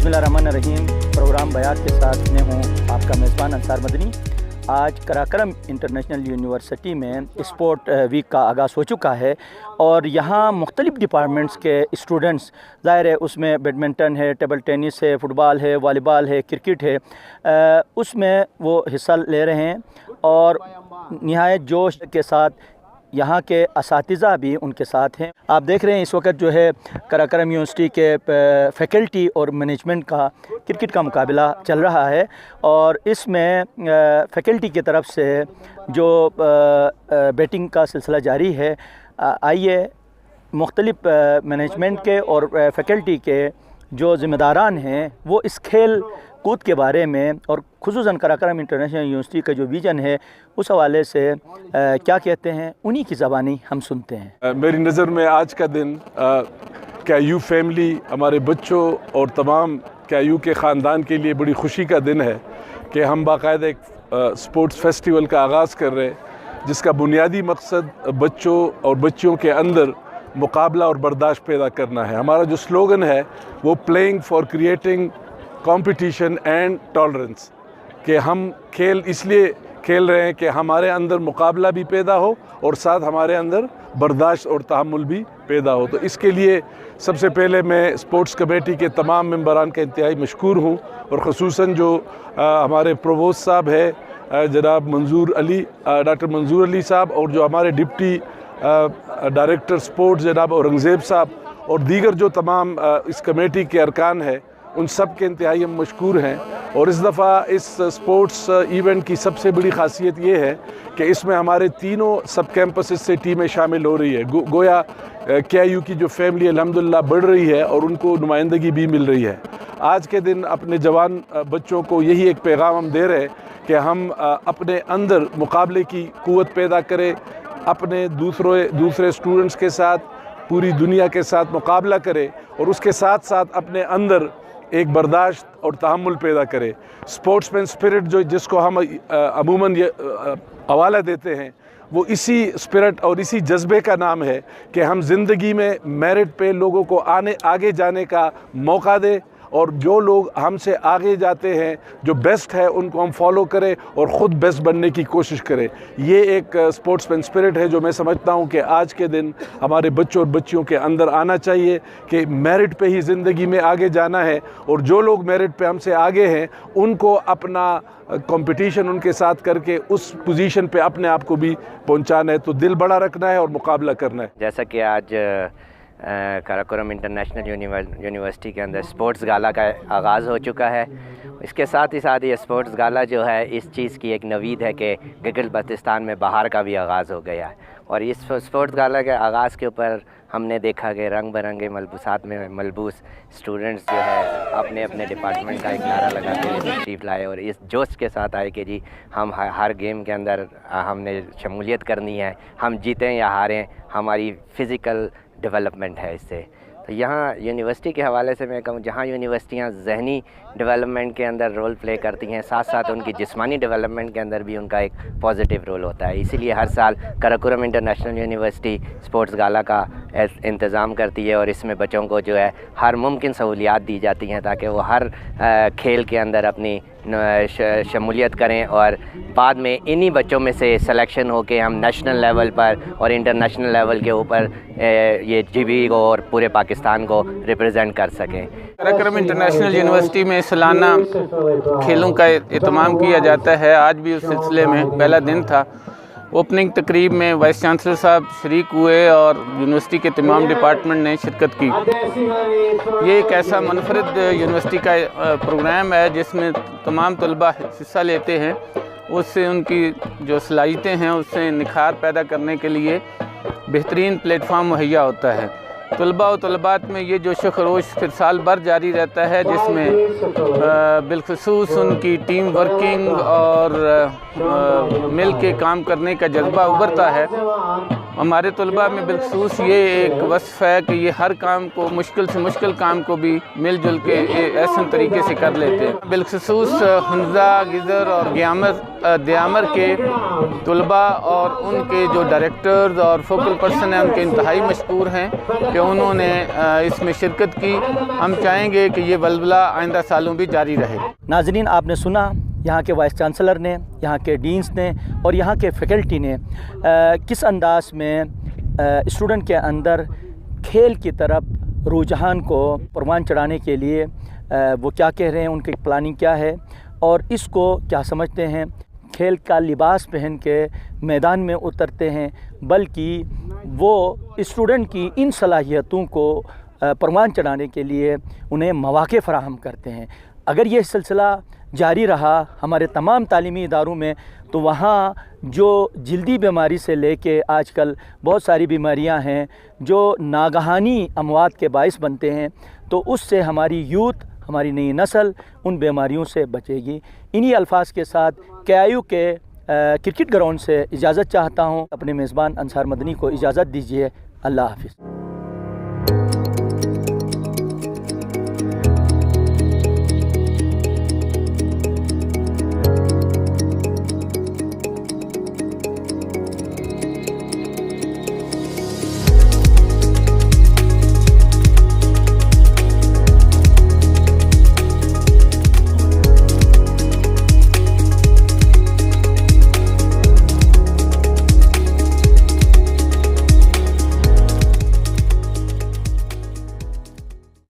बिस्मिल्लाहिर्रहमानिर्रहीम। प्रोग्राम बयात के साथ मैं हूँ आपका मेज़बान अंसार मदनी। आज कराकरम इंटरनेशनल यूनिवर्सिटी में स्पोर्ट वीक का आगाज़ हो चुका है और यहाँ मुख्तलिफ़ डिपार्टमेंट्स के स्टूडेंट्स, ज़ाहिर है उसमें बैडमिंटन है, टेबल टेनिस है, फ़ुटबॉल है, वॉलीबॉल है, क्रिकेट है, उसमें वो हिस्सा ले रहे हैं और निहायत जोश के साथ यहाँ के असातिज़ा भी उनके साथ हैं। आप देख रहे हैं इस वक्त जो है कराकरम यूनिवर्सिटी के फैकल्टी और मैनेजमेंट का क्रिकेट का मुकाबला चल रहा है और इसमें फैकल्टी की तरफ से जो बैटिंग का सिलसिला जारी है। आइए मुख्तलिफ़ मैनेजमेंट के और फैकल्टी के जो ज़िम्मेदारान हैं वो इस खेल कूद के बारे में और खुसूसन कराकरम इंटरनेशनल यूनिवर्सिटी का जो विज़न है उस हवाले से क्या कहते हैं, उन्हीं की ज़बानी हम सुनते हैं। मेरी नज़र में आज का दिन KU फैमिली, हमारे बच्चों और तमाम KU के ख़ानदान के लिए बड़ी खुशी का दिन है कि हम बाकायदा एक स्पोर्ट्स फेस्टिवल का आगाज़ कर रहे हैं जिसका बुनियादी मकसद बच्चों और बच्चियों के अंदर मुकाबला और बर्दाश्त पैदा करना है। हमारा जो स्लोगन है वो playing for creating competition and tolerance, कि हम खेल इसलिए खेल रहे हैं कि हमारे अंदर मुकाबला भी पैदा हो और साथ हमारे अंदर बर्दाश्त और तहम्मुल भी पैदा हो। तो इसके लिए सबसे पहले मैं स्पोर्ट्स कमेटी के तमाम मेंबरान का इंतहाई मशकूर हूँ और ख़ुसूसन जो हमारे प्रोवोस्ट साहब है जनाब डॉक्टर मंजूर अली साहब और जो हमारे डिप्टी डायरेक्टर स्पोर्ट्स जनाब औरंगज़ेब साहब और दीगर जो तमाम इस कमेटी के अरकान हैं उन सब के इंतहाई हम मशकूर हैं। और इस दफ़ा इस स्पोर्ट्स इवेंट की सबसे बड़ी ख़ासियत ये है कि इसमें हमारे तीनों सब कैंपसेस से टीमें शामिल हो रही है। गोया KU की जो फैमिली अल्हम्दुलिल्लाह बढ़ रही है और उनको नुमाइंदगी भी मिल रही है। आज के दिन अपने जवान बच्चों को यही एक पैगाम हम दे रहे हैं कि हम अपने अंदर मुकाबले की क़ुव्वत पैदा करें, अपने दूसरे स्टूडेंट्स के साथ, पूरी दुनिया के साथ मुकाबला करें और उसके साथ साथ अपने अंदर एक बर्दाश्त और तहम्मुल पैदा करे। स्पोर्ट्समैन स्पिरिट जो जिसको हम अमूमन हवाला देते हैं वो इसी स्पिरिट और इसी जज्बे का नाम है कि हम ज़िंदगी में मेरिट पे लोगों को आगे जाने का मौका दें और जो लोग हमसे आगे जाते हैं, जो बेस्ट है, उनको हम फॉलो करें और ख़ुद बेस्ट बनने की कोशिश करें। ये एक स्पोर्ट्समैन स्पिरिट है जो मैं समझता हूँ कि आज के दिन हमारे बच्चों और बच्चियों के अंदर आना चाहिए कि मेरिट पे ही ज़िंदगी में आगे जाना है और जो लोग मेरिट पे हमसे आगे हैं उनको अपना कंपटीशन उनके साथ करके उस पोजीशन पे अपने आप को भी पहुंचाना है। तो दिल बड़ा रखना है और मुकाबला करना है। जैसा कि आज कराकोरम इंटरनेशनल यूनिवर्सिटी के अंदर स्पोर्ट्स गाला का आगाज़ हो चुका है। इसके साथ ही ये स्पोर्ट्स गाला जो है इस चीज़ की एक नवीद है कि गिलगित बल्तिस्तान में बाहर का भी आगाज़ हो गया है। और इस स्पोर्ट्स गाला के आगाज़ के ऊपर हमने देखा कि रंग बिरंगे मलबूसात में मलबूस स्टूडेंट्स जो है अपने अपने डिपार्टमेंट का एक नारा लगाते हुए तशरीफ़ लाए और इस जोश के साथ आए कि जी हम हर गेम के अंदर हमने शमूलियत करनी है, हम जीतें या हारें, हमारी फ़िज़िकल डेवलपमेंट है इससे। तो यहाँ यूनिवर्सिटी के हवाले से मैं कहूँ, जहाँ यूनिवर्सिटियाँ ज़हनी डेवलपमेंट के अंदर रोल प्ले करती हैं, साथ साथ उनकी जिस्मानी डेवलपमेंट के अंदर भी उनका एक पॉजिटिव रोल होता है। इसीलिए हर साल कराकोरम इंटरनेशनल यूनिवर्सिटी स्पोर्ट्स गाला का इंतज़ाम करती है और इसमें बच्चों को जो है हर मुमकिन सहूलियात दी जाती हैं ताकि वो हर खेल के अंदर अपनी शमूलियत करें और बाद में इन्हीं बच्चों में से सिलेक्शन हो के हम नेशनल लेवल पर और इंटरनेशनल लेवल के ऊपर ये GB को और पूरे पाकिस्तान को रिप्रेजेंट कर सकें। कराकोरम इंटरनेशनल यूनिवर्सिटी में सालाना खेलों का एहतमाम किया जाता है। आज भी उस सिलसिले में पहला दिन था। ओपनिंग तकरीब में वाइस चांसलर साहब शरीक हुए और यूनिवर्सिटी के तमाम डिपार्टमेंट ने शिरकत की। ये एक ऐसा मुनफरिद यूनिवर्सिटी का प्रोग्राम है जिसमें तमाम तलबा हिस्सा लेते हैं। उससे उनकी जो सलाहियतें हैं उससे निखार पैदा करने के लिए बेहतरीन प्लेटफार्म मुहैया होता है। तलबा और तलबात में ये जोश खरोश फिर साल भर जारी रहता है, जिसमें बिलखुसूस उनकी टीम वर्किंग और मिल के काम करने का जज्बा उभरता है। हमारे तलबा में बिलखुसूस ये एक वस्फ है कि ये हर काम को, मुश्किल से मुश्किल काम को भी मिलजुल के ऐसे तरीके से कर लेते हैं। बिलखुसूस हंजा, गिजर और दियामर के तलबा और उनके जो डायरेक्टर्स और फोकल पर्सन हैं उनके इंतहाई मशकूर हैं कि उन्होंने इसमें शिरकत की। हम चाहेंगे कि ये वलवला आइंदा सालों भी जारी रहे। नाज़रीन, आपने सुना यहाँ के वाइस चांसलर ने, यहाँ के डीन्स ने और यहाँ के फैकल्टी ने किस अंदाज में स्टूडेंट के अंदर खेल की तरफ रुझान को परवान चढ़ाने के लिए वो क्या कह रहे हैं, उनकी प्लानिंग क्या है और इसको क्या समझते हैं। खेल का लिबास पहन के मैदान में उतरते हैं, बल्कि वो स्टूडेंट की इन सलाहियतों को परवान चढ़ाने के लिए उन्हें मौक़े फ़राहम करते हैं। अगर ये सिलसिला जारी रहा हमारे तमाम तालीमी इदारों में, तो वहाँ जो जल्दी बीमारी से लेके आजकल बहुत सारी बीमारियां हैं जो नागहानी अमवात के बाइस बनते हैं, तो उससे हमारी यूथ, हमारी नई नस्ल उन बीमारियों से बचेगी। इन्हीं अल्फाज के साथ KIU के क्रिकेट ग्राउंड से इजाज़त चाहता हूँ। अपने मेज़बान अंसार मदनी को इजाज़त दीजिए। अल्लाह हाफ़िज़।